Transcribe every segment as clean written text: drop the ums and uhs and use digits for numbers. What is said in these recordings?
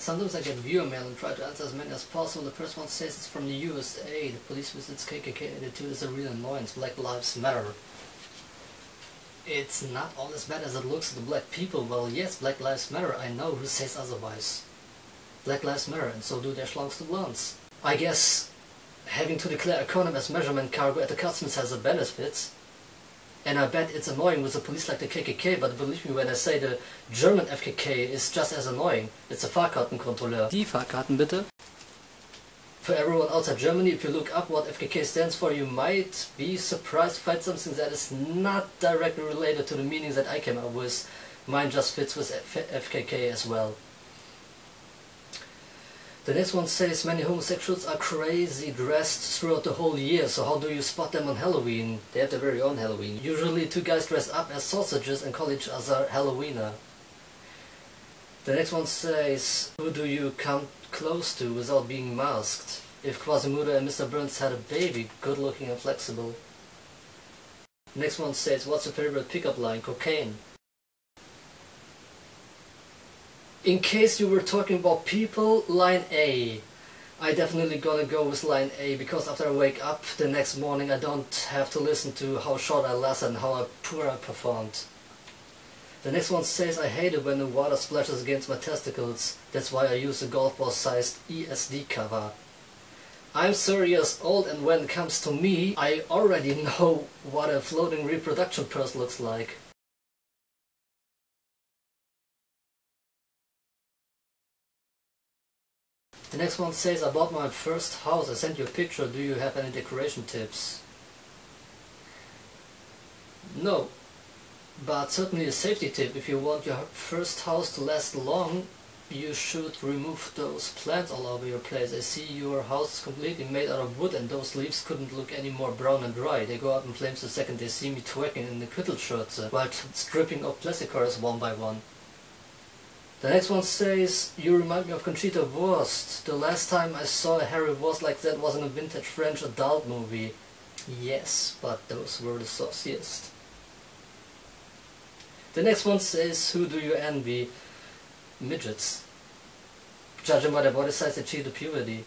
Sometimes I get viewer mail and try to answer as many as possible. The first one says it's from the USA. The police visits KKK attitude is a real annoyance. Black lives matter. It's not all as bad as it looks to the black people. Well, yes, Black Lives Matter. I know who says otherwise. Black Lives Matter, and so do their schlongs to blondes. I guess having to declare a condom as measurement cargo at the customs has a benefit. And I bet it's annoying with the police like the KKK, but believe me when I say the German FKK is just as annoying. It's a Fahrkartenkontrolleur. Die Fahrkarten bitte. For everyone outside Germany, if you look up what FKK stands for, you might be surprised to find something that is not directly related to the meaning that I came up with. Mine just fits with FKK as well. The next one says many homosexuals are crazy dressed throughout the whole year, so how do you spot them on Halloween? They have their very own Halloween. Usually two guys dress up as sausages and call each other Halloweener. The next one says, who do you come close to without being masked? If Quasimodo and Mr. Burns had a baby, good looking and flexible. The next one says, what's your favorite pickup line? Cocaine. In case you were talking about people, line A. I definitely gonna go with line A, because after I wake up the next morning I don't have to listen to how short I lasted and how poor I performed. The next one says, I hate it when the water splashes against my testicles. That's why I use a golf ball sized ESD cover. I'm 30 years old, and when it comes to me, I already know what a floating reproduction purse looks like. The next one says, I bought my first house. I sent you a picture. Do you have any decoration tips? No. But certainly a safety tip: if you want your first house to last long, you should remove those plants all over your place. I see your house is completely made out of wood, and those leaves couldn't look any more brown and dry. They go up in flames the second they see me twerking in the Kittelschürze while stripping off plastic cars one by one. The next one says, you remind me of Conchita Wurst. The last time I saw a Harry Wurst like that was in a vintage French adult movie. Yes, but those were the sauciest. The next one says, who do you envy? Midgets. Judging by their body size, they achieve the puberty.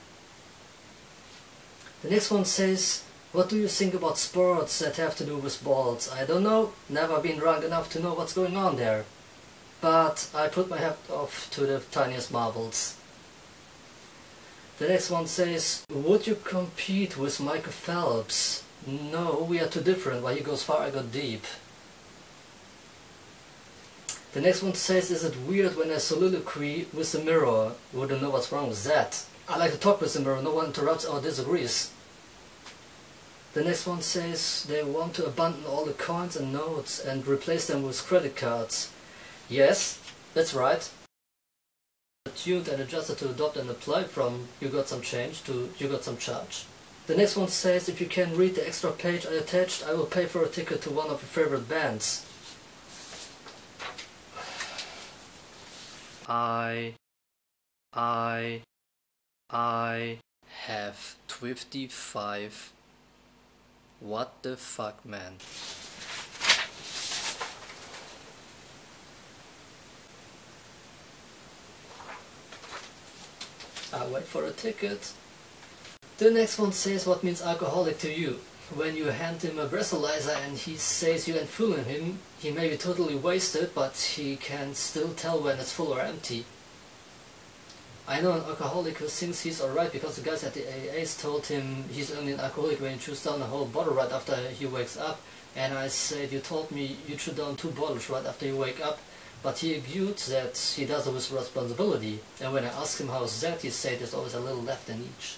The next one says, what do you think about sports that have to do with balls? I don't know, never been drunk enough to know what's going on there. But I put my hat off to the tiniest marbles. The next one says, would you compete with Michael Phelps? No, we are too different. While he goes far, I go deep. The next one says, is it weird when I soliloquy with the mirror? Wouldn't know what's wrong with that. I like to talk with the mirror, no one interrupts or disagrees. The next one says, they want to abandon all the coins and notes and replace them with credit cards. Yes, that's right. Tuned and adjusted to adopt and apply from you got some change to you got some charge. The next one says, if you can read the extra page I attached, I will pay for a ticket to one of your favorite bands. I have 25. What the fuck, man? I wait for a ticket. The next one says, what means alcoholic to you? When you hand him a breathalyzer and he says you ain't fooling him, he may be totally wasted, but he can still tell when it's full or empty. I know an alcoholic who thinks he's alright because the guys at the AAs told him he's only an alcoholic when he chews down a whole bottle right after he wakes up. And I said, you told me you chew down 2 bottles right after you wake up. But he argued that he does it with responsibility. And when I asked him how's that, he said there's always a little left in each.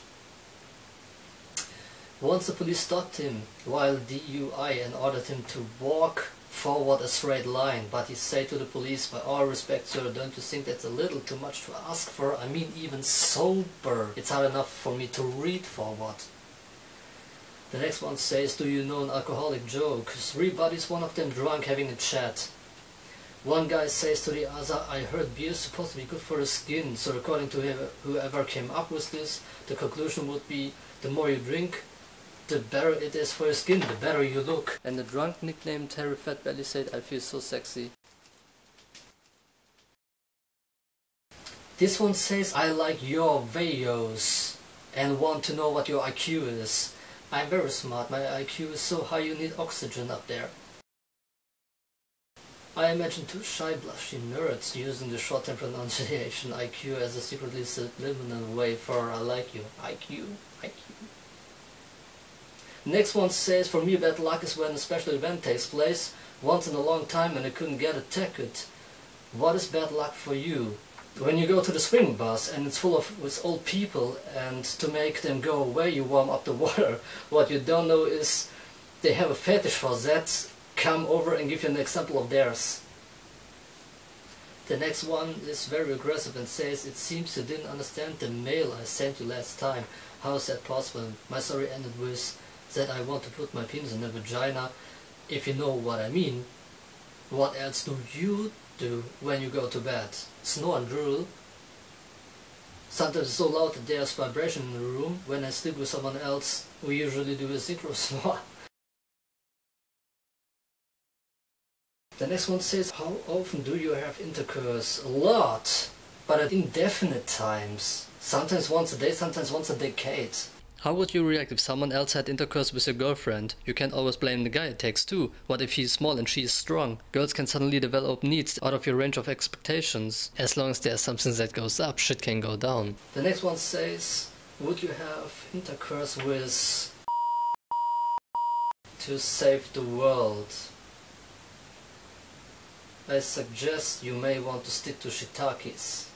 Once the police stopped him while DUI and ordered him to walk forward a straight line, but he said to the police, by all respect sir, don't you think that's a little too much to ask for? I mean, even sober, it's hard enough for me to read forward. The next one says, do you know an alcoholic joke? 3 buddies, one of them drunk, having a chat. One guy says to the other, I heard beer is supposed to be good for the skin, so according to whoever came up with this, the conclusion would be, the more you drink, the better it is for your skin, the better you look. And the drunk nicknamed Terry Fatbelly said, I feel so sexy. This one says, I like your videos and want to know what your IQ is. I'm very smart, my IQ is so high you need oxygen up there. I imagine two shy blushy nerds using the short-term pronunciation IQ as a secretly subliminal way for I like you. IQ, IQ. Next one says, for me bad luck is when a special event takes place once in a long time and I couldn't get a ticket. What is bad luck for you? When you go to the swing bus and it's full of with old people, and to make them go away you warm up the water. What you don't know is they have a fetish for that. Come over and give you an example of theirs. The next one is very aggressive and says, it seems you didn't understand the mail I sent you last time. How is that possible? My story ended with that I want to put my penis in a vagina, if you know what I mean. What else do you do when you go to bed? Snore and drool. Sometimes it's so loud that there's vibration in the room. When I sleep with someone else, we usually do a synchro snore. The next one says, how often do you have intercourse? A lot, but at indefinite times. Sometimes once a day, sometimes once a decade. How would you react if someone else had intercourse with your girlfriend? You can't always blame the guy, it takes two. What if he's small and she is strong? Girls can suddenly develop needs out of your range of expectations. As long as there's something that goes up, shit can go down. The next one says, would you have intercourse with to save the world? I suggest you may want to stick to shiitakes.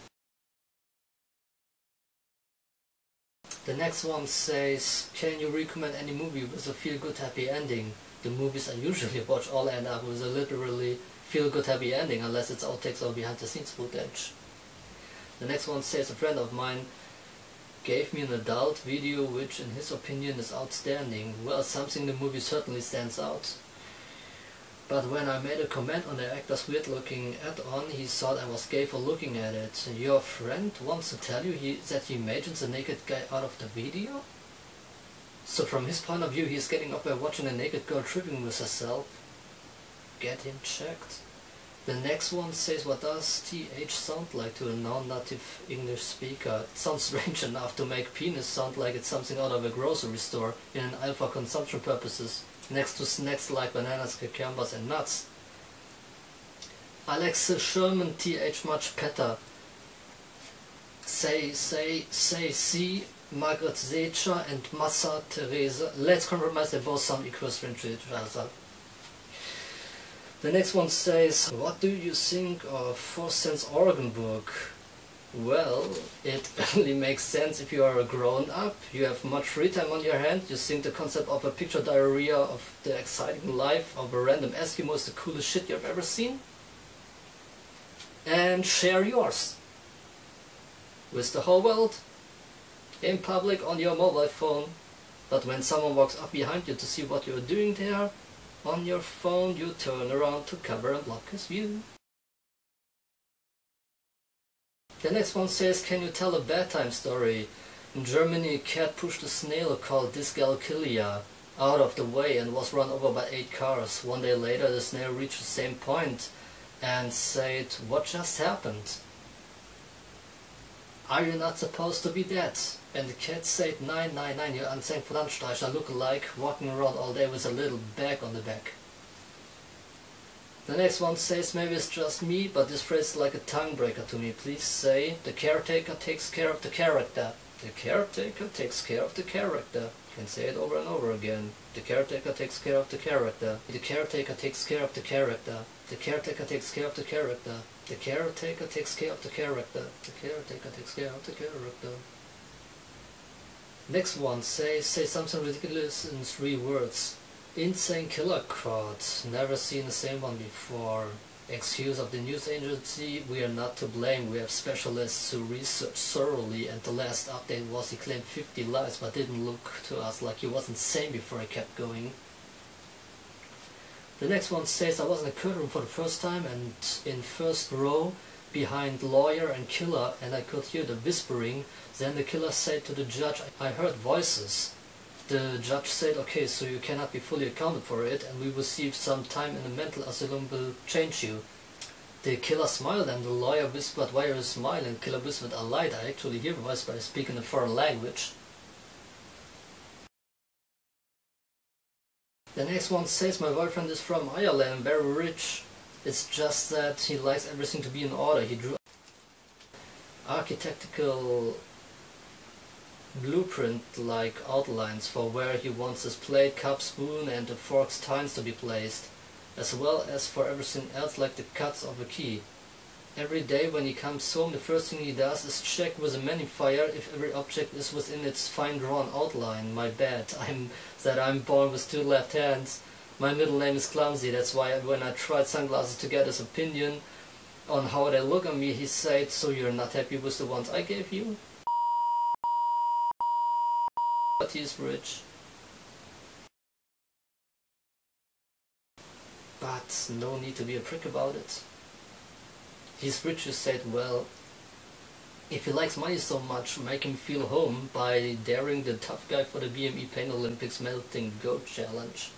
The next one says, can you recommend any movie with a feel-good happy ending? The movies I usually watch all end up with a literally feel-good happy ending, unless it's outtakes or behind-the-scenes footage. The next one says, a friend of mine gave me an adult video which in his opinion is outstanding. Well, something in the movie certainly stands out. But when I made a comment on the actor's weird-looking add-on, he thought I was gay for looking at it. Your friend wants to tell you that he imagines a naked guy out of the video? So from his point of view, he's getting up by watching a naked girl tripping with herself. Get him checked. The next one says, what does TH sound like to a non-native English speaker? It sounds strange enough to make penis sound like it's something out of a grocery store in an aisle for consumption purposes, next to snacks like bananas, cucumbers and nuts. I like the German TH much better. Say, Margaret Thatcher and Mother Teresa. Let's compromise, they both sound equivalent to each other. The next one says, what do you think of Fourth Sense organ book? Well, it only makes sense if you are a grown-up, you have much free time on your hand, you think the concept of a picture diarrhea of the exciting life of a random Eskimo is the coolest shit you've ever seen. And share yours with the whole world, in public on your mobile phone, but when someone walks up behind you to see what you're doing there, on your phone you turn around to cover and block his view. The next one says, can you tell a bedtime story? In Germany, a cat pushed a snail called Dyscalculia out of the way and was run over by 8 cars. One day later the snail reached the same point and said, what just happened? Are you not supposed to be dead? And the cat said, nein, nein, nein, you're ein Pflanzenstreicher look-alike, walking around all day with a little bag on the back. The next one says, maybe it's just me, but this phrase is like a tongue breaker to me. Please say, the caretaker takes care of the character. The caretaker takes care of the character. You can say it over and over again. The caretaker takes care of the character. The caretaker takes care of the character. The caretaker takes care of the character. The caretaker takes care of the character. The caretaker takes care of the character. Next one, say something ridiculous in 3 words. Insane killer caught. Never seen the same one before. Excuse of the news agency, we are not to blame. We have specialists who research thoroughly, and the last update was he claimed 50 lives but didn't look to us like he was insane before he kept going. The next one says, I was in a courtroom for the first time and in first row behind lawyer and killer, and I could hear the whispering. Then the killer said to the judge, I heard voices. The judge said, okay, so you cannot be fully accounted for it, and we will see if some time in the mental asylum will change you. The killer smiled and the lawyer whispered, "Why are you smiling?" The killer whispered, "I lied. I actually hear voice, but I speak in a foreign language." The next one says, "My boyfriend is from Ireland, very rich. It's just that he likes everything to be in order. He drew architectural blueprint-like outlines for where he wants his plate, cup, spoon and the fork's tines to be placed, as well as for everything else like the cuts of a key. Every day when he comes home, the first thing he does is check with a magnifier if every object is within its fine-drawn outline. My bad, I'm born with 2 left hands. My middle name is Clumsy, that's why when I tried sunglasses to get his opinion on how they look on me, he said, 'So you're not happy with the ones I gave you?' But he's rich." But no need to be a prick about it. He's rich, you said. Well, if he likes money so much, make him feel home by daring the tough guy for the BME Pain Olympics Melting Goat Challenge.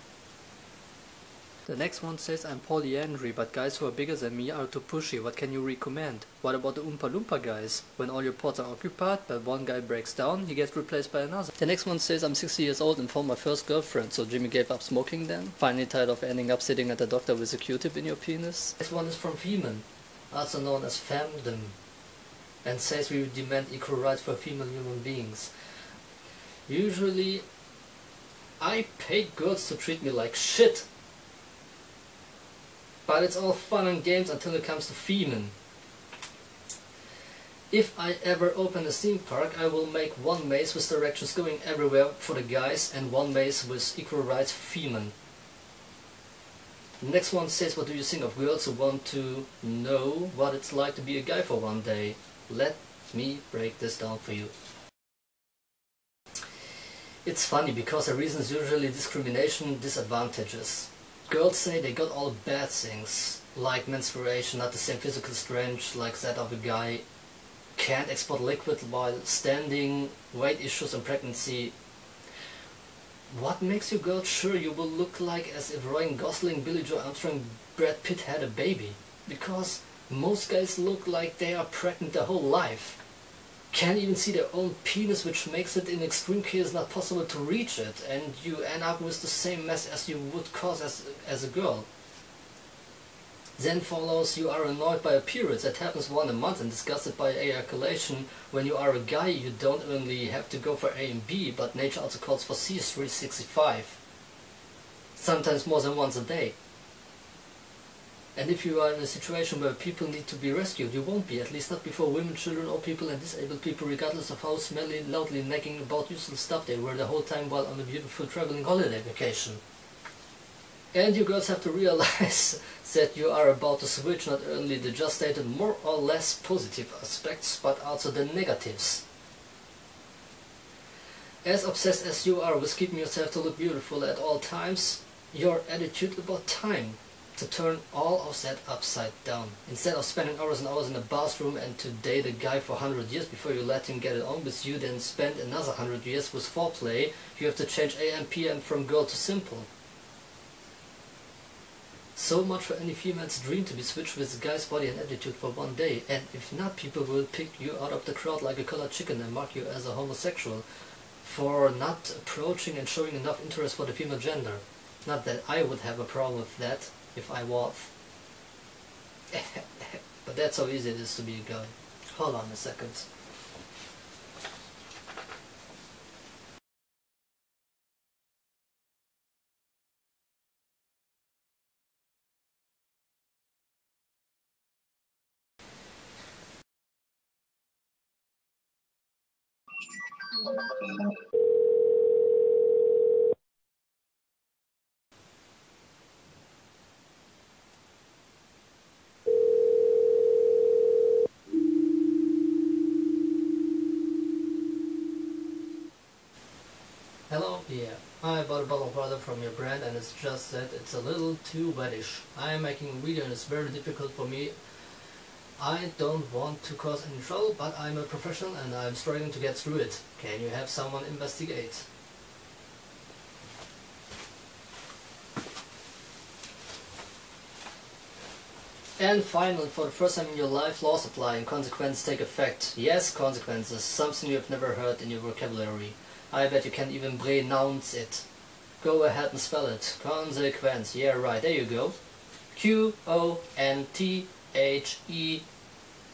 The next one says, "I'm polyandry, but guys who are bigger than me are too pushy. What can you recommend?" What about the Oompa Loompa guys? When all your pots are occupied, but one guy breaks down, he gets replaced by another. The next one says, "I'm 60 years old and found my first girlfriend, so Jimmy gave up smoking then? Finally tired of ending up sitting at the doctor with a Q-tip in your penis?" This one is from Femen, also known as Femdom, and says, "We demand equal rights for female human beings. Usually, I pay girls to treat me like shit. But it's all fun and games until it comes to Femen. If I ever open a theme park, I will make one maze with directions going everywhere for the guys and one maze with equal rights for Femen." The next one says, "What do you think of girls who want to know what it's like to be a guy for one day?" Let me break this down for you. It's funny because the reason is usually discrimination disadvantages. Girls say they got all bad things, like menstruation, not the same physical strength like that of a guy, can't export liquid while standing, weight issues and pregnancy. What makes you girls sure you will look like as if Ryan Gosling, Billy Joe Armstrong, Brad Pitt had a baby? Because most guys look like they are pregnant their whole life. Can't even see their own penis, which makes it in extreme cases not possible to reach it, and you end up with the same mess as you would cause as a girl. Then follows, you are annoyed by a period that happens once a month and disgusted by ejaculation. When you are a guy, you don't only have to go for A and B, but nature also calls for C 365. Sometimes more than once a day. And if you are in a situation where people need to be rescued, you won't be, at least not before women, children, old people and disabled people, regardless of how smelly, loudly nagging about useless stuff they were the whole time while on a beautiful traveling holiday vacation. And you girls have to realize that you are about to switch not only the just stated more or less positive aspects, but also the negatives. As obsessed as you are with keeping yourself to look beautiful at all times, your attitude about time to turn all of that upside down. Instead of spending hours and hours in a bathroom and to date a guy for 100 years before you let him get it on with you, then spend another 100 years with foreplay, you have to change AM PM from girl to simple. So much for any female's dream to be switched with a guy's body and attitude for one day, and if not, people will pick you out of the crowd like a colored chicken and mark you as a homosexual for not approaching and showing enough interest for the female gender. Not that I would have a problem with that if I was. But that's how easy it is to be a guy. Hold on a second. Hello, yeah. I bought a bottle of water from your brand and it's just that it's a little too wettish. I am making a video and it's very difficult for me. I don't want to cause any trouble, but I'm a professional and I'm struggling to get through it. Can you have someone investigate? And finally, for the first time in your life, laws apply and consequences take effect. Yes, consequences, something you have never heard in your vocabulary. I bet you can't even pronounce it. Go ahead and spell it. Consequence. Yeah, right, there you go. Q-O-N-T-H-E.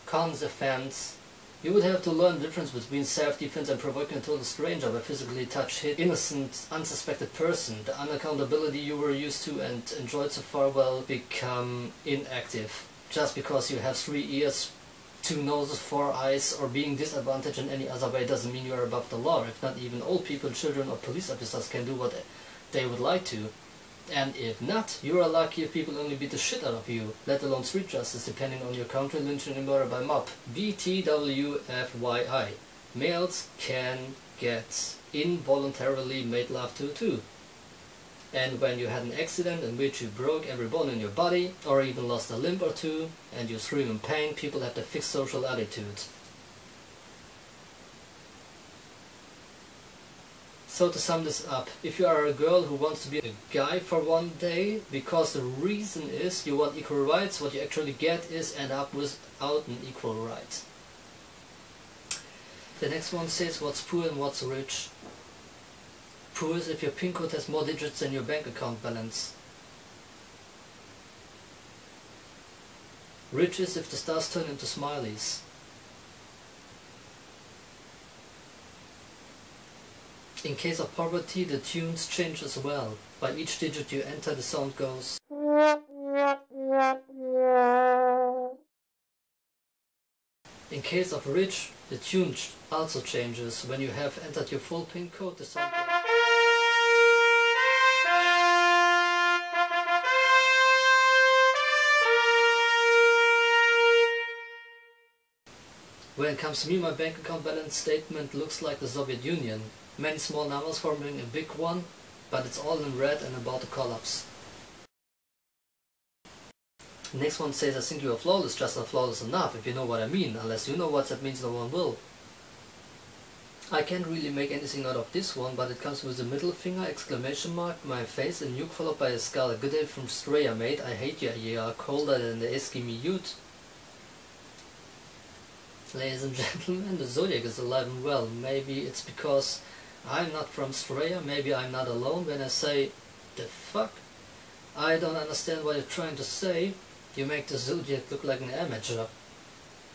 Consequence. You would have to learn the difference between self-defense and provoking a total stranger by physically touch, hit, innocent, unsuspected person. The unaccountability you were used to and enjoyed so far will become inactive. Just because you have 3 ears, 2 noses, 4 eyes, or being disadvantaged in any other way doesn't mean you are above the law. If not, even old people, children, or police officers can do what they would like to. And if not, you are lucky if people only beat the shit out of you, let alone street justice, depending on your country, lynching and murder by mob. BTWFYI. Males can get involuntarily made love to too. And when you had an accident in which you broke every bone in your body, or even lost a limb or two, and you scream in pain, people have the fixed social attitude. So to sum this up, if you are a girl who wants to be a guy for one day, because the reason is you want equal rights, what you actually get is end up without an equal right. The next one says what's poor and what's rich. Poor is if your PIN code has more digits than your bank account balance. Rich is if the stars turn into smileys. In case of poverty, the tunes change as well. By each digit you enter, the sound goes. In case of rich, the tune also changes. When you have entered your full PIN code, the sound goes. When it comes to me, my bank account balance statement looks like the Soviet Union. Many small numbers forming a big one, but it's all in red and about to collapse. The next one says, I think you are flawless, just not flawless enough, if you know what I mean. Unless you know what that means, no one will. I can't really make anything out of this one, but it comes with a middle finger, exclamation mark, my face, a nuke followed by a skull. Good day from Straya, mate. I hate you, you are colder than the Eskimo Ute. Ladies and gentlemen, the Zodiac is alive and well. Maybe it's because I'm not from Straya, maybe I'm not alone when I say, the fuck? I don't understand what you're trying to say. You make the Zodiac look like an amateur.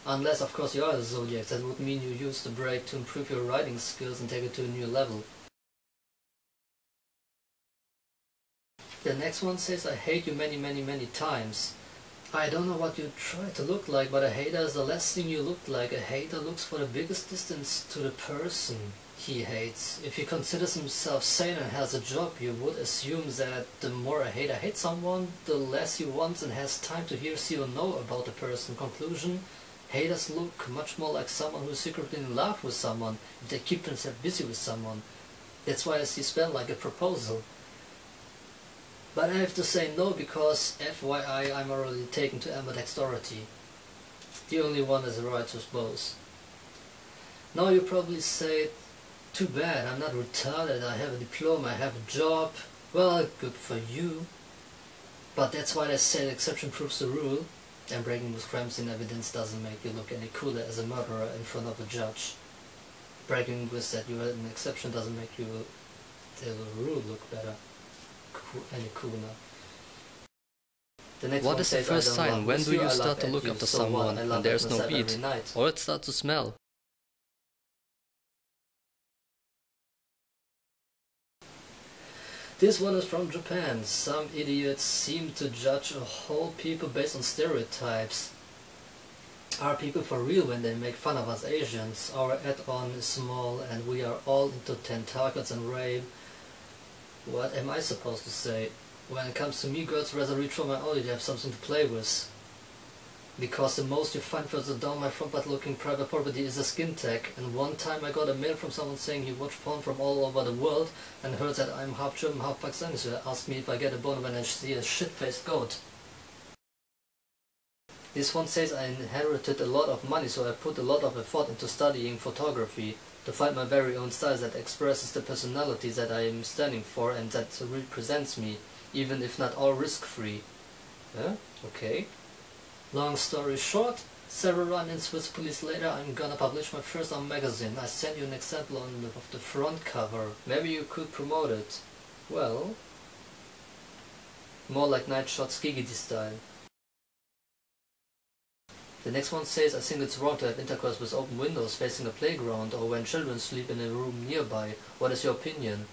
Unless of course you are the Zodiac, that would mean you use the break to improve your writing skills and take it to a new level. The next one says, I hate you many, many, many times. I don't know what you try to look like, but a hater is the last thing you look like. A hater looks for the biggest distance to the person he hates. If he considers himself sane and has a job, you would assume that the more a hater hates someone, the less he wants and has time to hear, see or know about the person. Conclusion, haters look much more like someone who is secretly in love with someone if they keep themselves busy with someone. That's why I see spell like a proposal. But I have to say no, because FYI I'm already taken to ambidexterity. The only one is the right to both. Now you probably say, too bad, I'm not retarded, I have a diploma, I have a job. Well, good for you. But that's why they say the exception proves the rule, and breaking with crimes in evidence doesn't make you look any cooler as a murderer in front of a judge. Breaking with that you are an exception doesn't make you the rule look better. Any cooler. The next what is the first sign? When do you start to look after someone and there's no beat? Or it starts to smell? This one is from Japan. Some idiots seem to judge a whole people based on stereotypes. Are people for real when they make fun of us Asians? Our add-on is small and we are all into tentacles and rape. What am I supposed to say? When it comes to me, girls rather reach for my ollie to have something to play with. Because the most you find further down my front butt looking private property is a skin tag. And one time I got a mail from someone saying he watched porn from all over the world and heard that I'm half German, half Pakistani, so he asked me if I get a boner when I see a shit-faced goat. This one says I inherited a lot of money, so I put a lot of effort into studying photography to find my very own style that expresses the personality that I am standing for and that represents me, even if not all risk-free. Okay. Long story short, several run-ins with police later, I'm gonna publish my first magazine. I sent you an example of the front cover. Maybe you could promote it. Well, more like Nightshot's Gigity style. The next one says, I think it's wrong to have intercourse with open windows facing a playground or when children sleep in a room nearby. What is your opinion?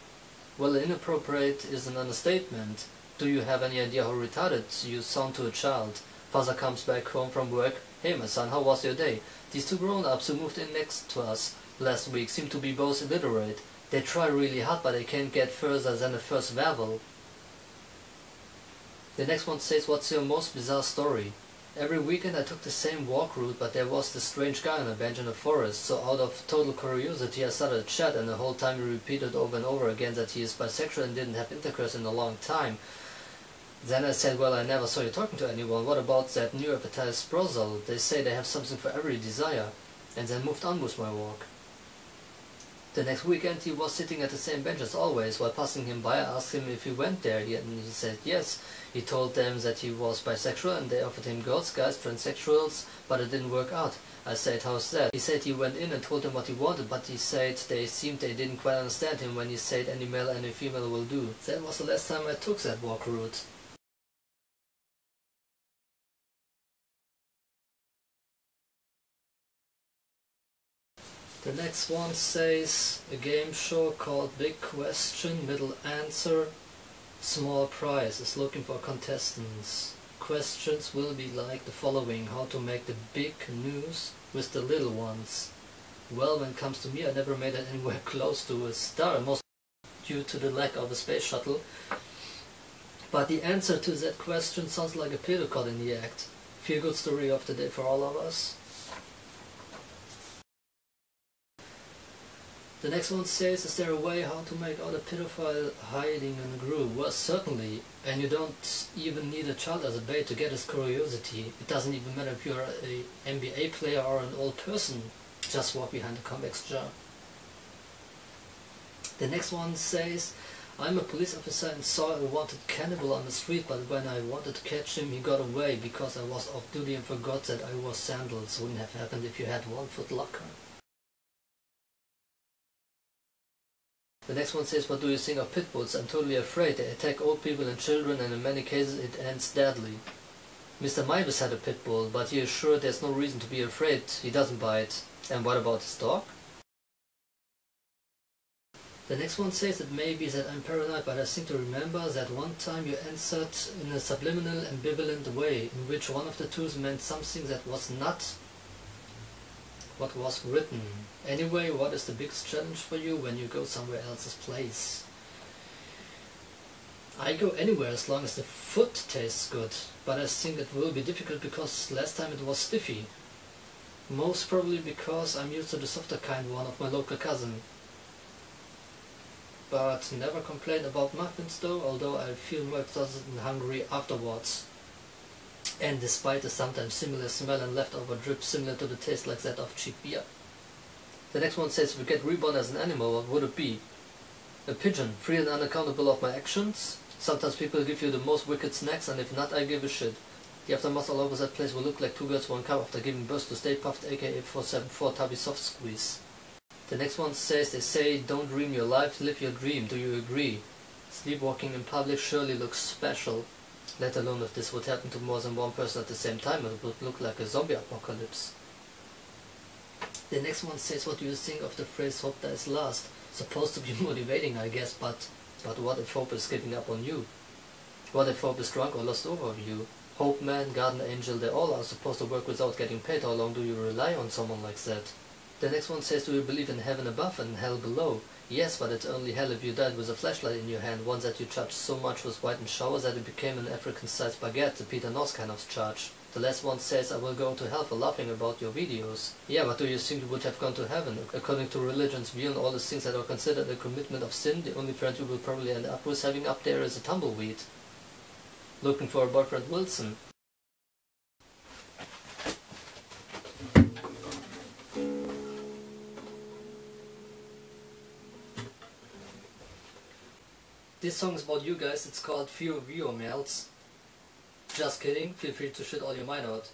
Well, inappropriate is an understatement. Do you have any idea how retarded you sound to a child? Father comes back home from work. Hey my son, how was your day? These two grown-ups who moved in next to us last week seem to be both illiterate. They try really hard but they can't get further than the first vowel. The next one says, what's your most bizarre story? Every weekend I took the same walk route, but there was this strange guy on a bench in the forest, so out of total curiosity I started a chat, and the whole time he repeated over and over again that he is bisexual and didn't have intercourse in a long time. Then I said, well, I never saw you talking to anyone. What about that new advertised brothel? They say they have something for every desire. And then moved on with my walk. The next weekend he was sitting at the same bench as always. While passing him by, I asked him if he went there, and he said yes. He told them that he was bisexual and they offered him girls, guys, transsexuals, but it didn't work out. I said, how's that? He said he went in and told them what he wanted, but he said they didn't quite understand him when he said any male, any female will do. That was the last time I took that walk route. The next one says, a game show called Big Question, Middle Answer, Small Prize is looking for contestants. Questions will be like the following: how to make the big news with the little ones. Well, when it comes to me, I never made it anywhere close to a star, most due to the lack of a space shuttle. But the answer to that question sounds like a pill caught in the act. Feel good story of the day for all of us. The next one says, is there a way how to make out a pedophile hiding in a groove? Well, certainly. And you don't even need a child as a bait to get his curiosity. It doesn't even matter if you're an NBA player or an old person. Just walk behind the Convex jar. The next one says, I'm a police officer and saw a wanted cannibal on the street, but when I wanted to catch him, he got away because I was off duty and forgot that I wore sandals. Wouldn't have happened if you had 1 foot locker. The next one says, what do you think of pit bulls? I'm totally afraid. They attack old people and children, and in many cases it ends deadly. Mr. Maibus had a pit bull, but he is sure there's no reason to be afraid. He doesn't bite. And what about his dog? The next one says, it may be that I'm paranoid, but I seem to remember that one time you answered in a subliminal, ambivalent way, in which one of the twos meant something that was not what was written. Anyway, what is the biggest challenge for you when you go somewhere else's place? I go anywhere as long as the food tastes good, but I think it will be difficult because last time it was stiffy. Most probably because I'm used to the softer kind one of my local cousin. But never complain about muffins though, although I feel more exhausted and hungry afterwards. And despite the sometimes similar smell and leftover drip similar to the taste like that of cheap beer. The next one says, if we get reborn as an animal, what would it be? A pigeon, free and unaccountable of my actions. Sometimes people give you the most wicked snacks, and if not, I give a shit. The aftermath all over that place will look like 2 girls 1 cup after giving birth to Stay Puft aka 474 Tubby Soft Squeeze. The next one says, they say don't dream your life, live your dream. Do you agree? Sleepwalking in public surely looks special. Let alone if this would happen to more than one person at the same time, it would look like a zombie apocalypse. The next one says, what do you think of the phrase hope dies last? Supposed to be motivating, I guess, but what if hope is giving up on you? What if hope is drunk or lost over you? Hope man, garden angel, they all are supposed to work without getting paid. How long do you rely on someone like that? The next one says, do you believe in heaven above and hell below? Yes, but it's only hell if you died with a flashlight in your hand, one that you charged so much with whitened shower that it became an African-sized baguette, the Peter North kind of charge. The last one says, I will go to hell for laughing about your videos. Yeah, but do you think you would have gone to heaven? According to religion's view and all the things that are considered a commitment of sin, the only friend you will probably end up with having up there is a tumbleweed. Looking for a boyfriend Wilson. This song is about you guys, it's called Few of You Males. Just kidding, feel free to shit all your mind out.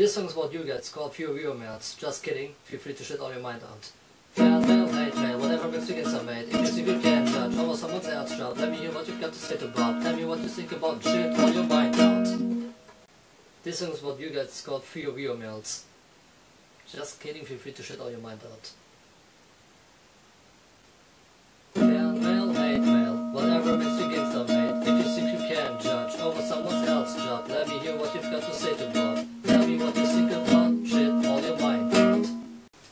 This song's about you guys, called Pure Viewer Mails. Just kidding, feel free to shit all your mind out. Fan mail, hate mail, whatever makes you get some made. If you think you can judge over someone else's job, let me hear what you've got to say to Bob. Tell me what you think about shit all your mind out. This song's about you guys, called Pure Viewer Mails. Just kidding, feel free to shit all your mind out. Fan mail, hate mail, whatever makes you get some made. If you think you can judge over someone else's job, let me hear what you've got to say to Bob. Tell me what you think about shit all your mind out.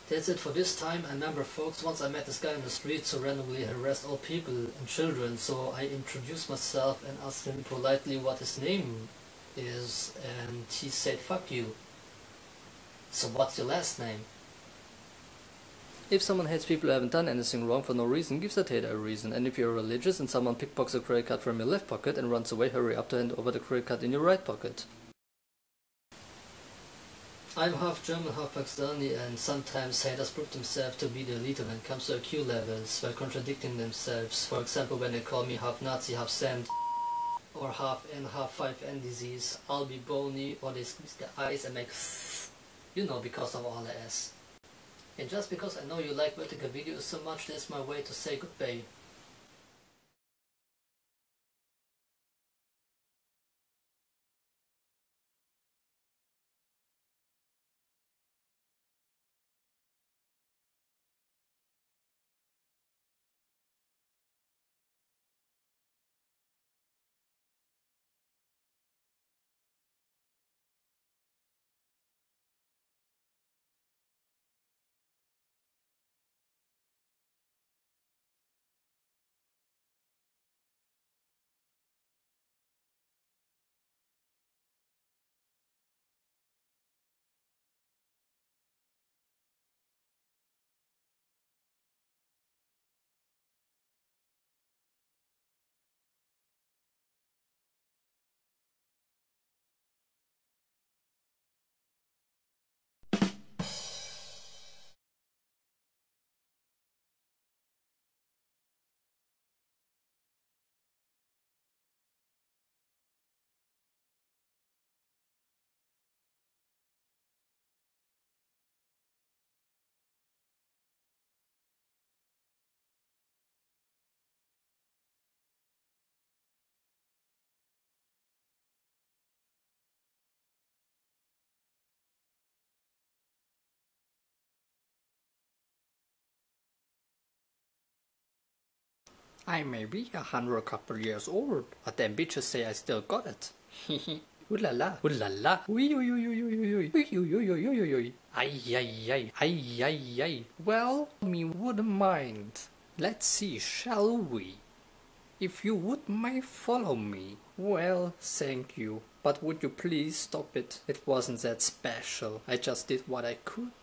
That's it for this time. I remember, folks, once I met this guy on the street who randomly harassed all people and children, so I introduced myself and asked him politely what his name is, and he said, "Fuck you." So what's your last name? If someone hates people who haven't done anything wrong for no reason, give that hater a reason. And if you're religious and someone pickpockets a credit card from your left pocket and runs away, hurry up to hand over the credit card in your right pocket. I'm half German, half Pakistani, and sometimes haters prove themselves to be the leader when it comes to IQ levels, while contradicting themselves. For example, when they call me half Nazi, half sand, or half N, half 5N disease, I'll be bony, or they squeeze their eyes and make you know, because of all the S. And just because I know you like vertical videos so much, that's my way to say goodbye. I may be 100 couple years old, but them bitches say I still got it. Ooh la la, ooh la la, oi oi oi oi oi oi oi oi oi oi oi oi, ay ay ay, ay ay ay. Well, me wouldn't mind. Let's see, shall we? If you would mind follow me. Well, thank you. But would you please stop it? It wasn't that special. I just did what I could.